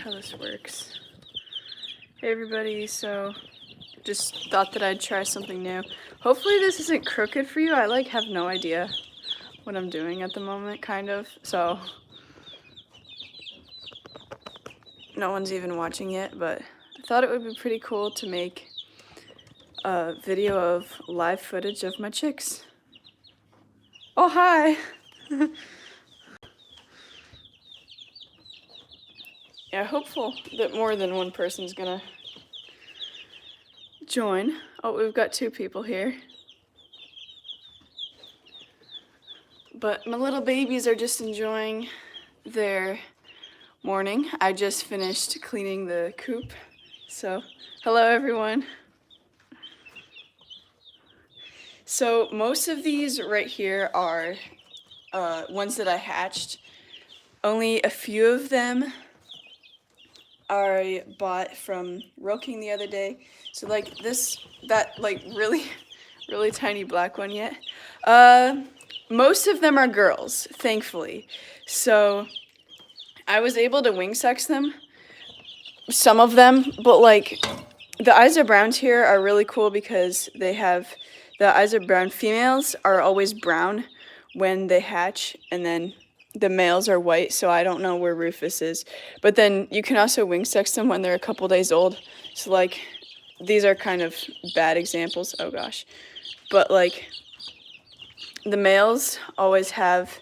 how this works. Hey everybody, so just thought that I'd try something new. Hopefully this isn't crooked for you. I have no idea what I'm doing at the moment, kind of. So no one's even watching it, but I thought it would be pretty cool to make a video of live footage of my chicks. Oh, hi! Yeah, hopeful that more than one person's gonna join. Oh, we've got 2 people here. But my little babies are just enjoying their morning. I just finished cleaning the coop. So, hello everyone. So, most of these right here are ones that I hatched. Only a few of them I bought from Royal King the other day. So that really tiny black one yet. Most of them are girls, thankfully. So I was able to wing sex them, some of them, but the Isa Browns here are really cool because they have, the Isa Brown females are always brown when they hatch, and then the males are white, so I don't know where Rufus is. But then you can also wing sex them when they're a couple days old. So these are kind of bad examples, oh gosh. But the males always have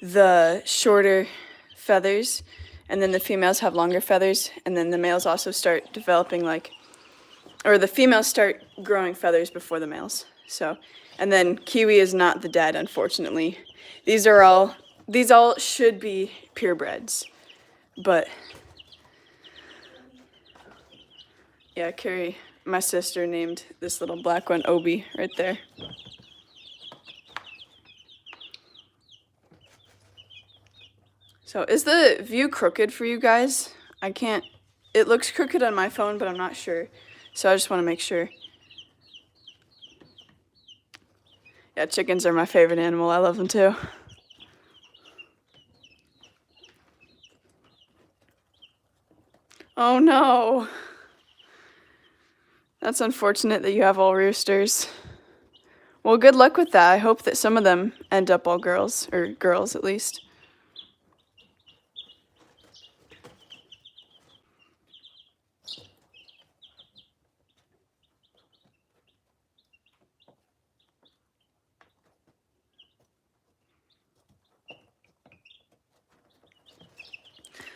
the shorter feathers, and then the females have longer feathers, and then the males also start developing or the females start growing feathers before the males. So, and then Kiwi is not the dad, unfortunately. These all should be purebreds, but yeah, Carrie, my sister, named this little black one Obi right there. So is the view crooked for you guys? I can't, it looks crooked on my phone, but I'm not sure. So I just want to make sure. Yeah, chickens are my favorite animal. I love them too. Oh no. That's unfortunate that you have all roosters. Well, good luck with that. I hope that some of them end up all girls, or girls at least.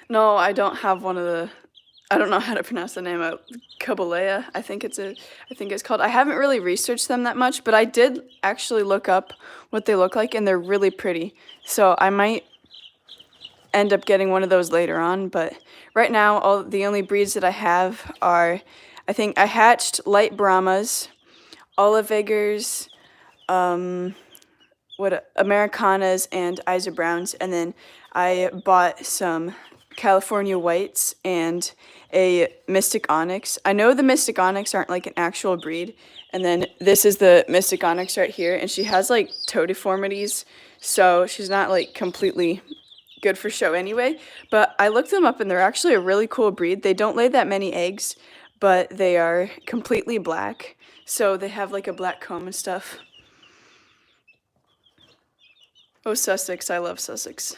No, I don't have one of the, I don't know how to pronounce the name of Cabalea. I think it's called. I haven't really researched them that much, but I did actually look up what they look like, and they're really pretty. So I might end up getting one of those later on, but right now the only breeds that I have are, I think I hatched light Brahmas, Olive Eggers, Americanas, and Isa Browns, and then I bought some California Whites and a Mystic Onyx. I know the Mystic Onyx aren't an actual breed, and then this is the Mystic Onyx right here, and she has toe deformities, so she's not completely good for show anyway. But I looked them up, and they're actually a really cool breed. They don't lay that many eggs, but they are completely black, so they have a black comb and stuff. Oh, Sussex, I love Sussex.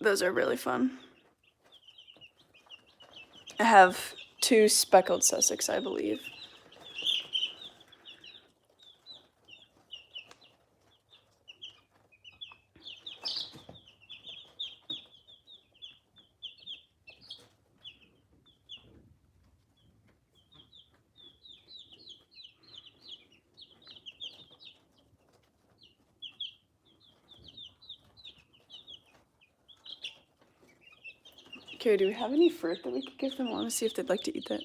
Those are really fun. I have 2 speckled Sussex, I believe. Okay, do we have any fruit that we could give them? I want to see if they'd like to eat that.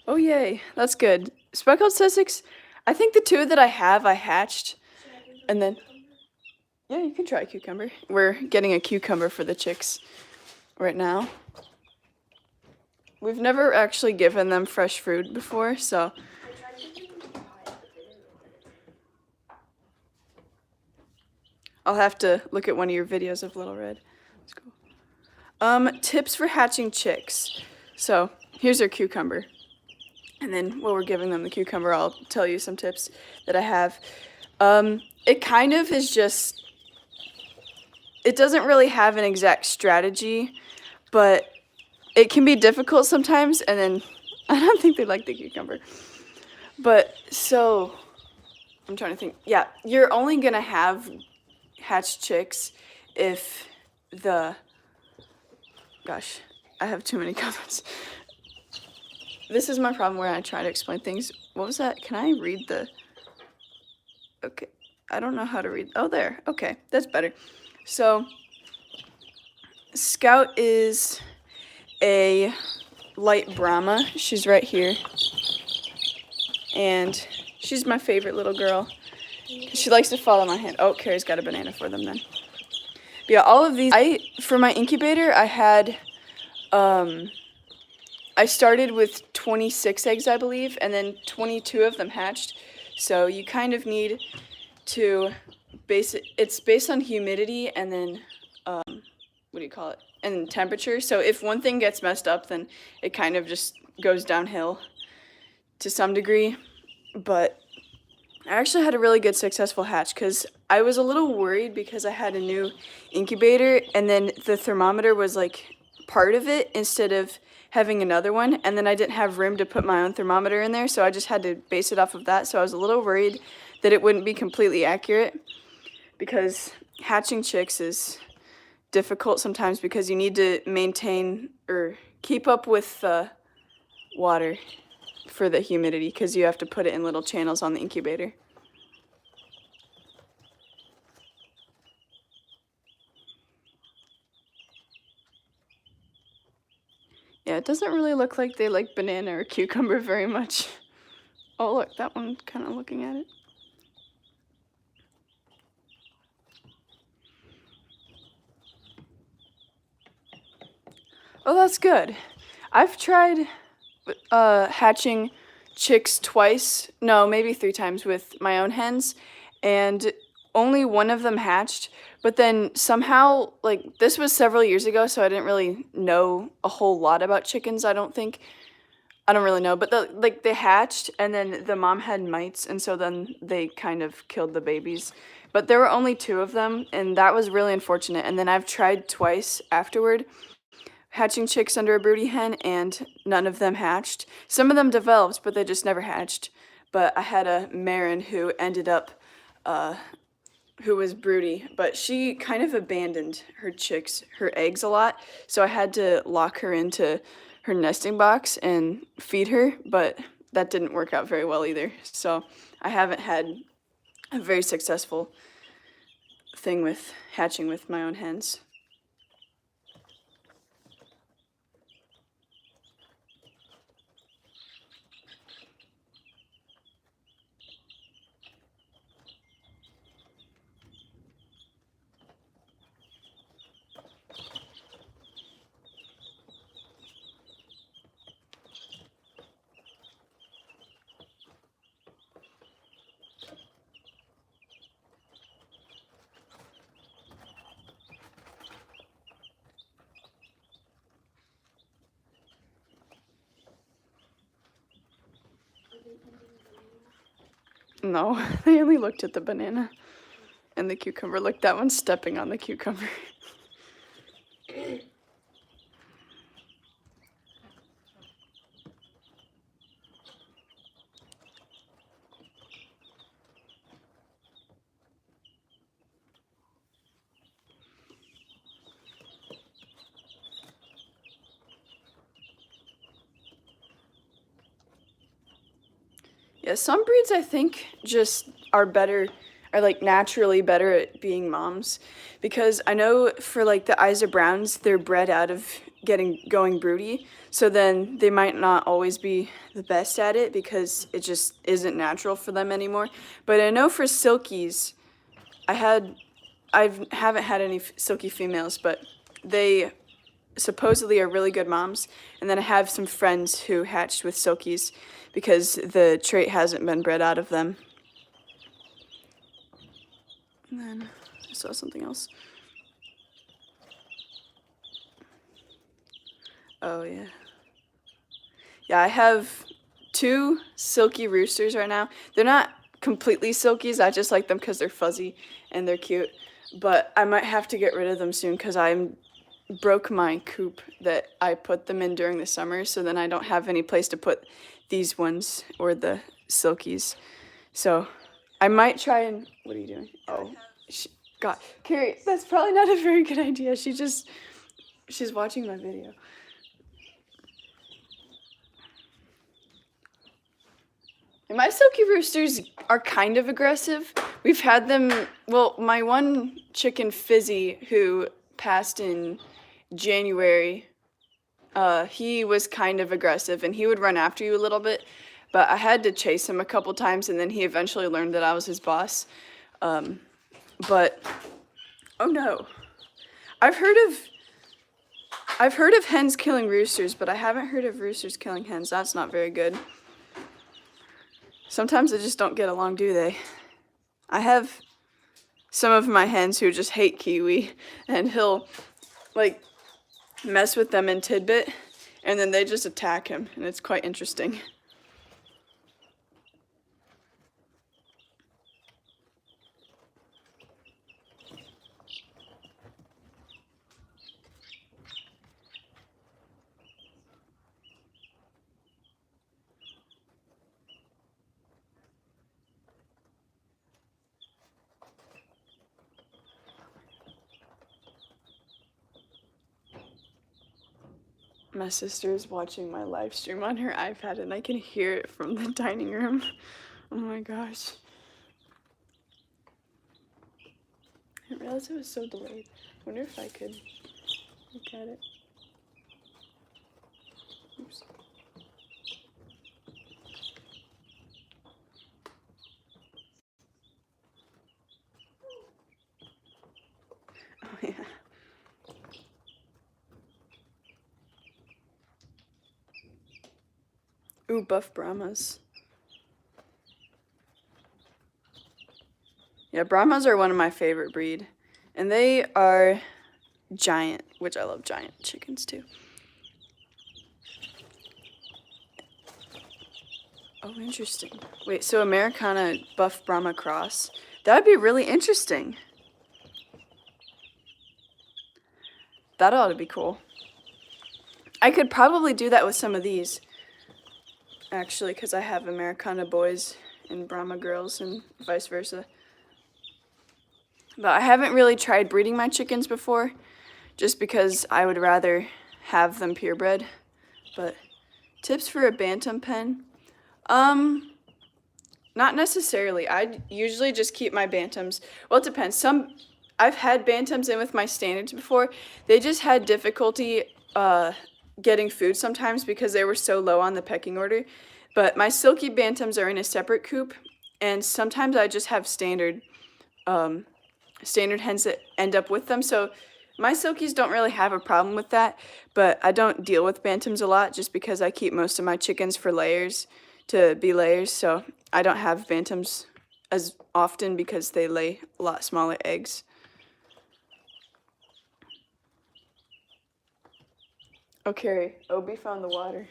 Oh, yay. That's good. Speckled Sussex, I think the 2 that I hatched, and then... Yeah, you can try a cucumber. We're getting a cucumber for the chicks right now. We've never actually given them fresh fruit before, so... I'll have to look at one of your videos of Little Red. That's cool. Tips for hatching chicks. So here's our cucumber. And then while we're giving them the cucumber, I'll tell you some tips that I have. It kind of is just, it doesn't really have an exact strategy, but it can be difficult sometimes, and then I don't think they like the cucumber. But so, I'm trying to think. Yeah, you're only gonna have hatched chicks if gosh, I have too many comments. This is my problem where I try to explain things. What was that? Can I read the, okay, I don't know how to read. Oh, there, okay, that's better. So, Scout is a light Brahma. She's right here. And she's my favorite little girl. She likes to follow my hand. Oh, Carrie's got a banana for them then. But yeah, all of these, for my incubator, I had, I started with 26 eggs, I believe, and then 22 of them hatched. So you kind of need to it's based on humidity and then, what do you call it? And temperature. So if one thing gets messed up, then it kind of just goes downhill to some degree. But I actually had a really good successful hatch because I was a little worried because I had a new incubator and then the thermometer was like part of it instead of having another one, and then I didn't have room to put my own thermometer in there, so I just had to base it off of that. So I was a little worried that it wouldn't be completely accurate because hatching chicks is difficult sometimes because you need to maintain or keep up with the water for the humidity because you have to put it in little channels on the incubator. Yeah, it doesn't really look like they like banana or cucumber very much. Oh, look, that one kind of looking at it. Oh, that's good. I've tried hatching chicks twice, no, maybe 3 times with my own hens, and only one of them hatched, but then somehow, like, this was several years ago, so I didn't really know a whole lot about chickens, I don't think. I don't really know, but they hatched, and then the mom had mites, and so then they kind of killed the babies. But there were only 2 of them, and that was really unfortunate, and then I've tried twice afterward, hatching chicks under a broody hen, and none of them hatched. Some of them developed, but they just never hatched. But I had a Marin who ended up, who was broody, but she kind of abandoned her chicks, her eggs a lot, so I had to lock her into her nesting box and feed her, but that didn't work out very well either. So I haven't had a very successful thing with hatching with my own hens. No, they only looked at the banana and the cucumber. Look, that one's stepping on the cucumber. Yeah, some breeds I think just are like naturally better at being moms, because I know for like the Isa Browns, they're bred out of going broody, so then they might not always be the best at it because it just isn't natural for them anymore. But I know for Silkies, I haven't had any Silky females, but they supposedly are really good moms. And then I have some friends who hatched with Silkies because the trait hasn't been bred out of them. And then saw something else. Oh, yeah. Yeah, I have 2 silky roosters right now. They're not completely silkies. I just like them because they're fuzzy and they're cute. But I might have to get rid of them soon because I broke my coop that I put them in during the summer. So then I don't have any place to put these ones or the silkies. So I might try and... What are you doing? Oh, God. Carrie, that's probably not a very good idea. She's watching my video. And my silky roosters are kind of aggressive. We've had them, well, my one chicken, Fizzy, who passed in January, he was kind of aggressive and he would run after you a little bit, but I had to chase him a couple times and then he eventually learned that I was his boss. But, oh no. I've heard of hens killing roosters, but I haven't heard of roosters killing hens. That's not very good. Sometimes they just don't get along, do they? I have some of my hens who just hate Kiwi, and he'll, like, mess with them in Tidbit, and then they just attack him, and it's quite interesting. My sister is watching my live stream on her iPad and I can hear it from the dining room. Oh my gosh. I didn't realize it was so delayed. I wonder if I could look at it. Oops. Oh yeah. Ooh, buff Brahmas. Yeah, Brahmas are one of my favorite breed. And they are giant, which I love giant chickens too. Oh, interesting. Wait, so Americana buff Brahma cross. That would be really interesting. That ought to be cool. I could probably do that with some of these. Actually, because I have Americana boys and Brahma girls and vice versa. But I haven't really tried breeding my chickens before, just because I would rather have them purebred. But tips for a bantam pen? Not necessarily. I usually just keep my bantams. Well, it depends. I've had bantams in with my standards before. They just had difficulty getting food sometimes because they were so low on the pecking order. But my silky bantams are in a separate coop, and sometimes I just have standard hens that end up with them. So my silkies don't really have a problem with that, but I don't deal with bantams a lot just because I keep most of my chickens for layers, to be layers. So I don't have bantams as often because they lay a lot smaller eggs. Oh, Carrie, Obi found the water.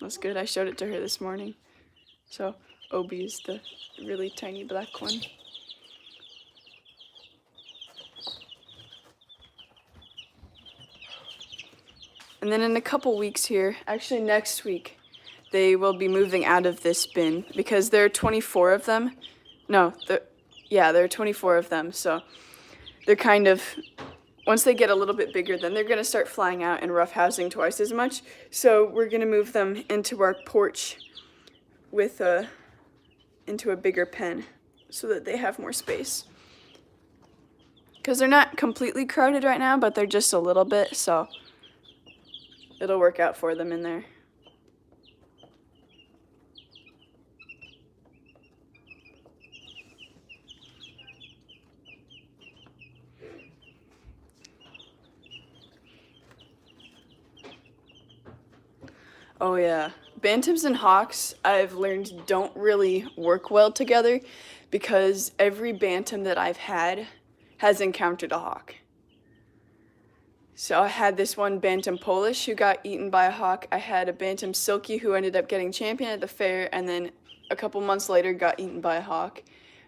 That's good. I showed it to her this morning. So Obi is the really tiny black one. And then in a couple weeks here, actually next week, they will be moving out of this bin because there are 24 of them. No, there are 24 of them. So they're kind of, once they get a little bit bigger, then they're going to start flying out and roughhousing twice as much. So we're going to move them into our porch with into a bigger pen so that they have more space. Because they're not completely crowded right now, but they're just a little bit, so it'll work out for them in there. Oh yeah, bantams and hawks I've learned don't really work well together because every bantam that I've had has encountered a hawk. So I had this one Bantam Polish who got eaten by a hawk. I had a Bantam Silky who ended up getting champion at the fair, and then a couple months later got eaten by a hawk.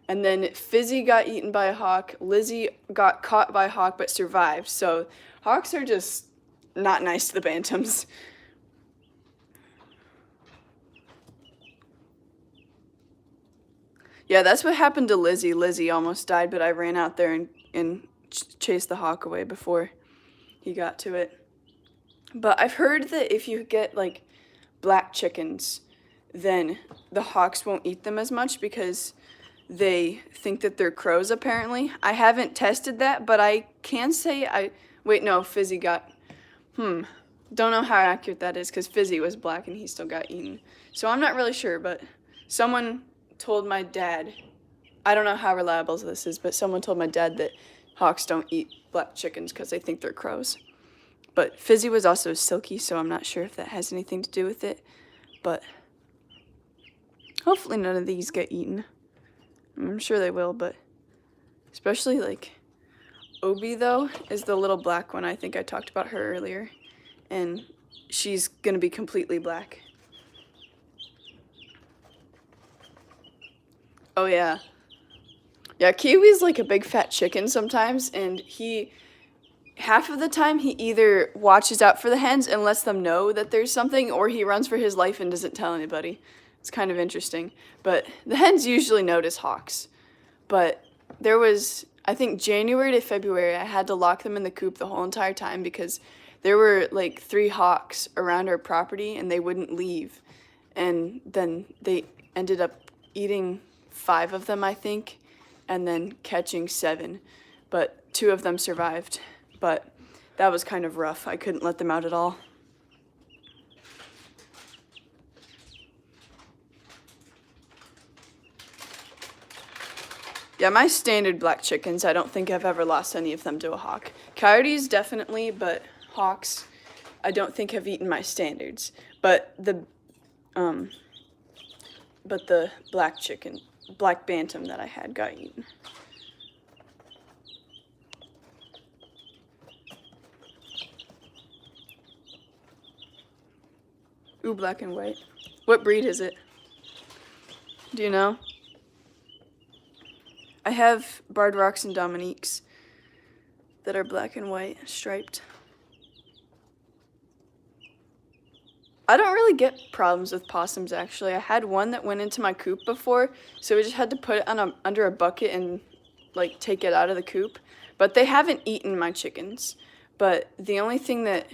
And then Fizzy got eaten by a hawk. Lizzie got caught by a hawk but survived. So hawks are just not nice to the Bantams. Yeah, that's what happened to Lizzie. Lizzie almost died, but I ran out there and chased the hawk away before he got to it. But I've heard that if you get like black chickens, then the hawks won't eat them as much because they think that they're crows, apparently. I haven't tested that, but I can say wait, no, Fizzy got, don't know how accurate that is because Fizzy was black and he still got eaten. So I'm not really sure, but someone told my dad, I don't know how reliable this is, but someone told my dad that hawks don't eat black chickens because they think they're crows. But Fizzy was also silky, so I'm not sure if that has anything to do with it. But hopefully none of these get eaten. I'm sure they will, but especially like Obi, though, is the little black one. I think I talked about her earlier. And she's going to be completely black. Oh, yeah. Yeah, Kiwi's like a big fat chicken sometimes, and half of the time he either watches out for the hens and lets them know that there's something, or he runs for his life and doesn't tell anybody. It's kind of interesting. But the hens usually notice hawks. But there was, I think, January to February, I had to lock them in the coop the whole entire time because there were like 3 hawks around our property and they wouldn't leave. And then they ended up eating 5 of them, I think, and then catching 7. But 2 of them survived. But that was kind of rough. I couldn't let them out at all. Yeah, my standard black chickens, I don't think I've ever lost any of them to a hawk. Coyotes, definitely, but hawks, I don't think have eaten my standards. But the black bantam that I had got eaten. Ooh, black and white. What breed is it? Do you know? I have Barred Rocks and Dominiques that are black and white, striped. I don't really get problems with possums, actually. I had one that went into my coop before, so we just had to put it under a bucket and like take it out of the coop. But they haven't eaten my chickens. But the only thing that,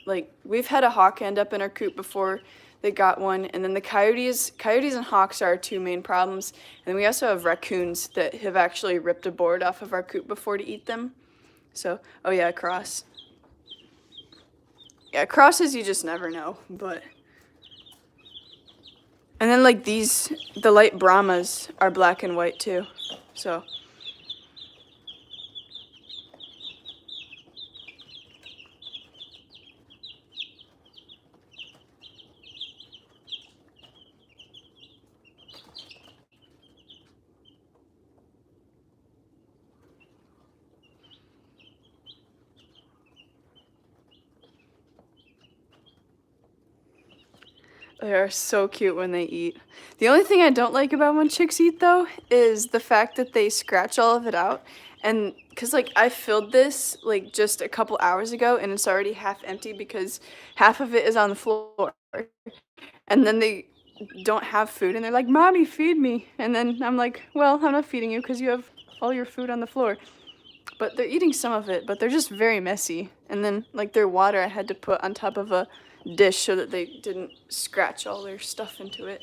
like, we've had a hawk end up in our coop before. They got one, and then the coyotes and hawks are our 2 main problems. And we also have raccoons that have actually ripped a board off of our coop before to eat them. So, oh yeah, cross. Yeah, crosses you just never know, but. And then like the light Brahmas are black and white too, so. They are so cute when they eat. The only thing I don't like about when chicks eat, though, is the fact that they scratch all of it out. And because, like, I filled this, like, just a couple hours ago, and it's already half empty because half of it is on the floor. And then they don't have food, and they're like, "Mommy, feed me." And then I'm like, "Well, I'm not feeding you because you have all your food on the floor." But they're eating some of it, but they're just very messy. And then, like, their water I had to put on top of a dish so that they didn't scratch all their stuff into it.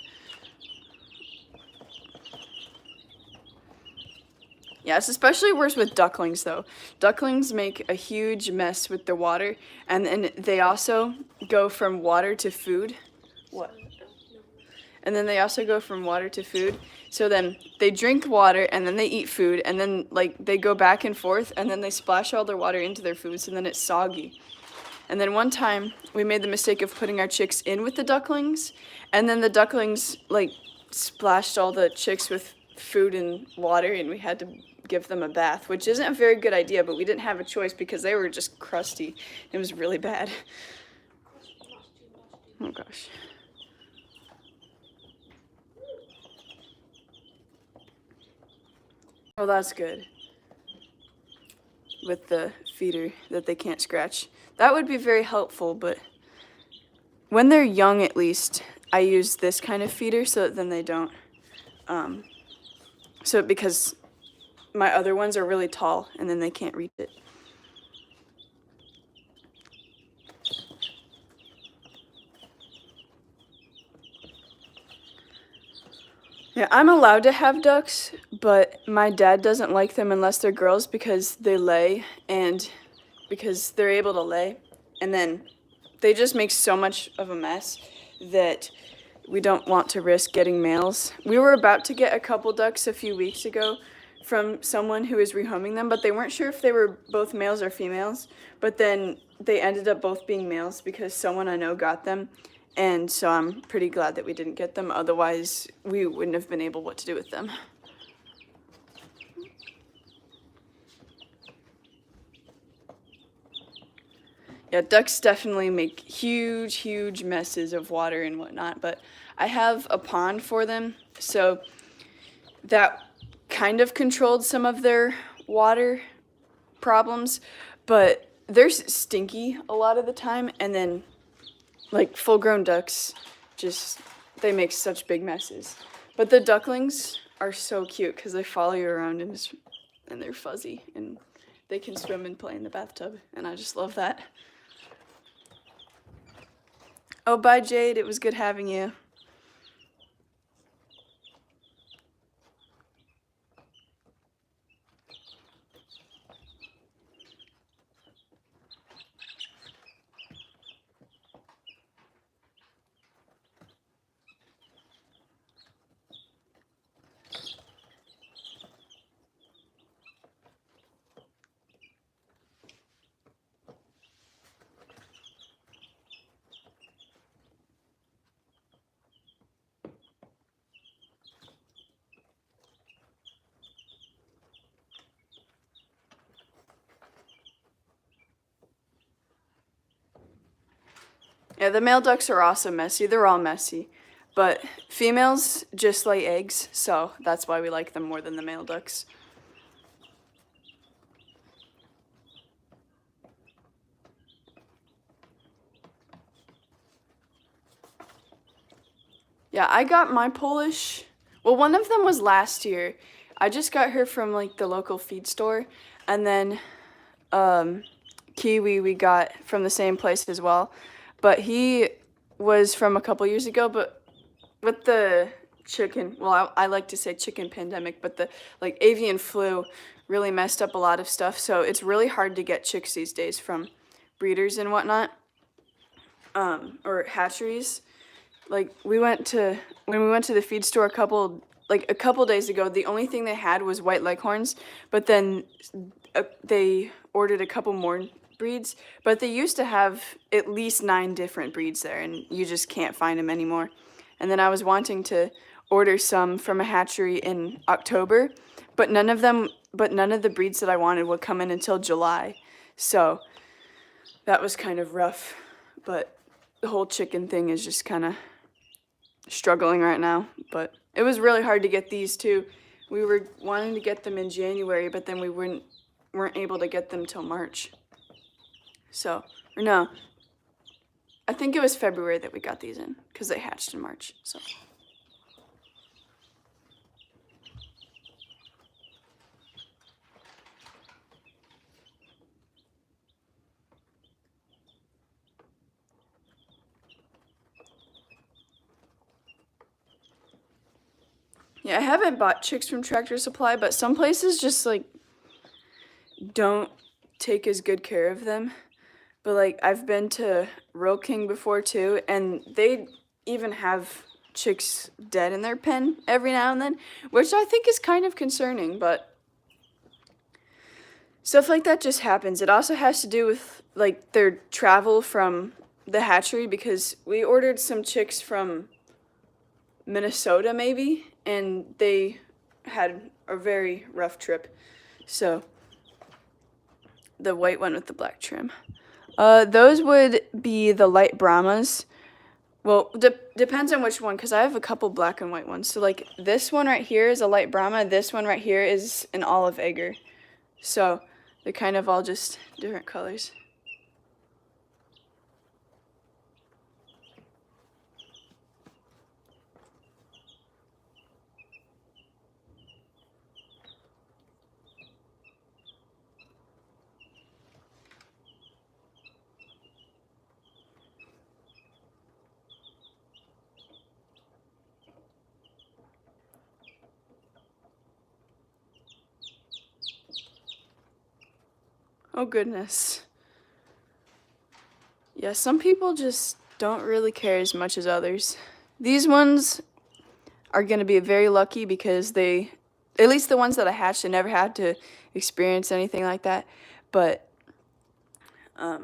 Yeah, it's especially worse with ducklings, though. Ducklings make a huge mess with the water, and then they also go from water to food. What? And then they also go from water to food. So then they drink water, and then they eat food, and then like they go back and forth, and then they splash all their water into their food, so then it's soggy. And then one time, we made the mistake of putting our chicks in with the ducklings, and then the ducklings, like, splashed all the chicks with food and water, and we had to give them a bath, which isn't a very good idea, but we didn't have a choice because they were just crusty. It was really bad. Oh gosh. Oh, that's good. With the feeder that they can't scratch. That would be very helpful, but when they're young at least, I use this kind of feeder so that then they don't. Because my other ones are really tall and then they can't reach it. Yeah, I'm allowed to have ducks, but my dad doesn't like them unless they're girls because they lay and because they're able to lay. And then they just make so much of a mess that we don't want to risk getting males. We were about to get a couple ducks a few weeks ago from someone who was rehoming them, but they weren't sure if they were both males or females. But then they ended up both being males because someone I know got them. And so I'm pretty glad that we didn't get them. Otherwise, we wouldn't have been able what to do with them. Yeah, ducks definitely make huge, huge messes of water and whatnot, but I have a pond for them, so that kind of controlled some of their water problems, but they're stinky a lot of the time, and then like full-grown ducks, they make such big messes. But the ducklings are so cute because they follow you around and they're fuzzy and they can swim and play in the bathtub, and I just love that. Oh, bye, Jade. It was good having you. Yeah, the male ducks are also messy. They're all messy. But females just lay eggs, so that's why we like them more than the male ducks. Yeah, I got my Polish. Well, one of them was last year. I just got her from like the local feed store, and then Kiwi we got from the same place as well. But he was from a couple years ago, but with the chicken, well, I like to say chicken pandemic, but the like avian flu really messed up a lot of stuff. So it's really hard to get chicks these days from breeders and whatnot, or hatcheries. Like when we went to the feed store a couple days ago, the only thing they had was white leghorns, but then they ordered a couple more breeds, but they used to have at least 9 different breeds there, and you just can't find them anymore. And then I was wanting to order some from a hatchery in October, but none of the breeds that I wanted would come in until July. So that was kind of rough, but the whole chicken thing is just kind of struggling right now. But it was really hard to get these too. We were wanting to get them in January, but then we weren't able to get them till March. So, or no, I think it was February that we got these in because they hatched in March. So. Yeah, I haven't bought chicks from Tractor Supply, but some places just like don't take as good care of them. But like I've been to Rural King before too, and they even have chicks dead in their pen every now and then, which I think is kind of concerning, but stuff like that just happens. It also has to do with like their travel from the hatchery, because we ordered some chicks from Minnesota maybe, and they had a very rough trip. So the white one with the black trim. Those would be the light Brahmas. Well, depends on which one, because I have a couple black and white ones. So, like, this one right here is a light Brahma. This one right here is an olive egger. So, they're kind of all just different colors. Oh, goodness. Yeah, some people just don't really care as much as others. These ones are going to be very lucky because they, at least the ones that I hatched, I never had to experience anything like that. But I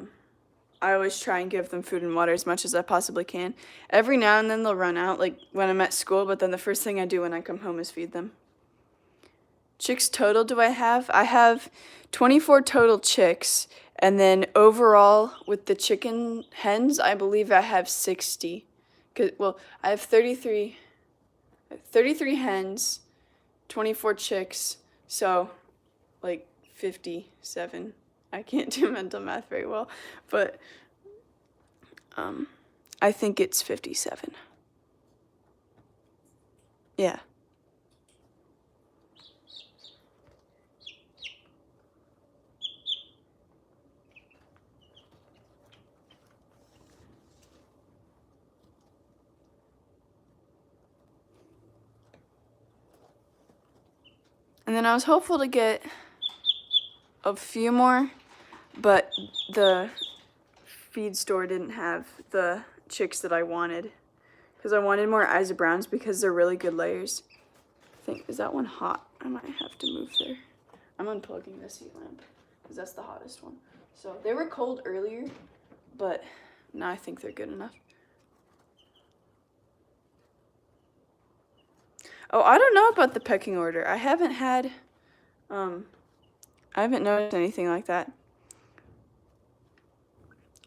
always try and give them food and water as much as I possibly can. Every now and then they'll run out, like when I'm at school, but then the first thing I do when I come home is feed them. Chicks total do I have? I have 24 total chicks, and then overall with the chicken hens, I believe I have 60. Well, I have 33 hens, 24 chicks, so like 57. I can't do mental math very well, but I think it's 57. Yeah. And then I was hopeful to get a few more, but the feed store didn't have the chicks that I wanted. Because I wanted more Isa Browns because they're really good layers. I think, is that one hot? I might have to move there. I'm unplugging this heat lamp because that's the hottest one. So they were cold earlier, but now I think they're good enough. Oh, I don't know about the pecking order. I haven't noticed anything like that.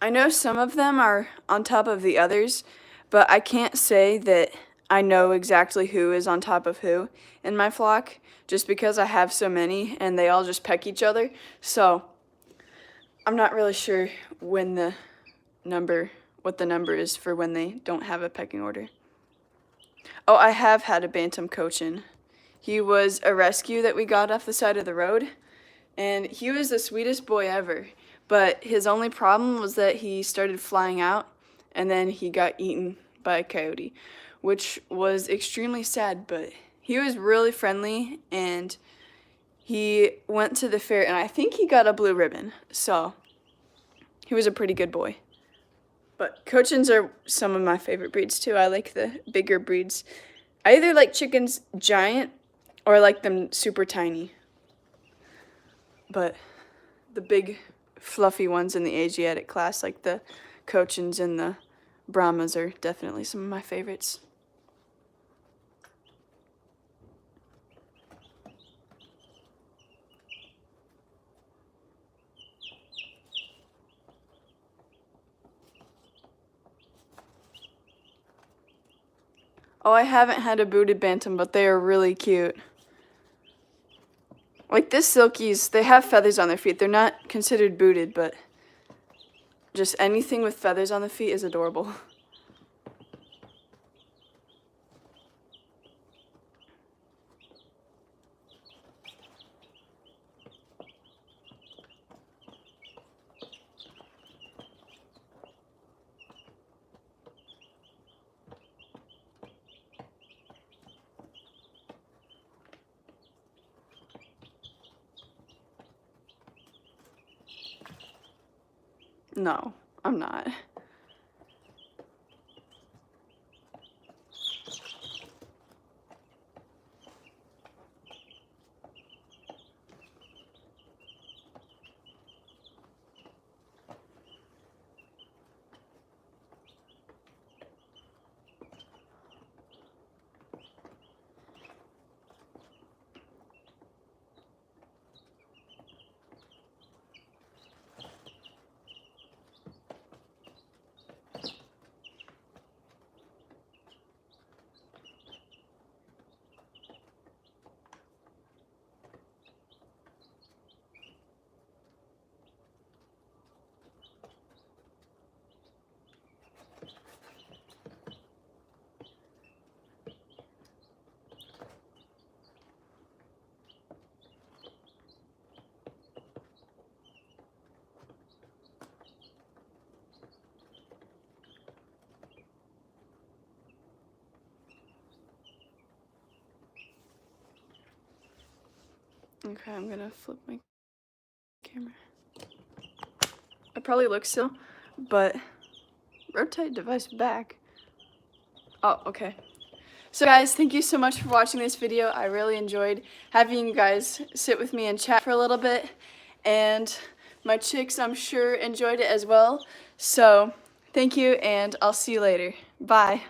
I know some of them are on top of the others, but I can't say that I know exactly who is on top of who in my flock, just because I have so many and they all just peck each other. So I'm not really sure what the number is for when they don't have a pecking order. Oh, I have had a bantam cochin. He was a rescue that we got off the side of the road, and he was the sweetest boy ever. But his only problem was that he started flying out, and then he got eaten by a coyote, which was extremely sad, but he was really friendly, and he went to the fair, and I think he got a blue ribbon, so he was a pretty good boy. But cochins are some of my favorite breeds too. I like the bigger breeds. I either like chickens giant or I like them super tiny. But the big fluffy ones in the Asiatic class, like the cochins and the Brahmas, are definitely some of my favorites. Oh, I haven't had a booted bantam, but they are really cute. Like this silkies, they have feathers on their feet. They're not considered booted, but just anything with feathers on the feet is adorable. No, I'm not. Okay, I'm gonna flip my camera. I probably look still, but rotate device back. Oh, okay. So guys, thank you so much for watching this video. I really enjoyed having you guys sit with me and chat for a little bit. And my chicks, I'm sure, enjoyed it as well. So thank you, and I'll see you later. Bye.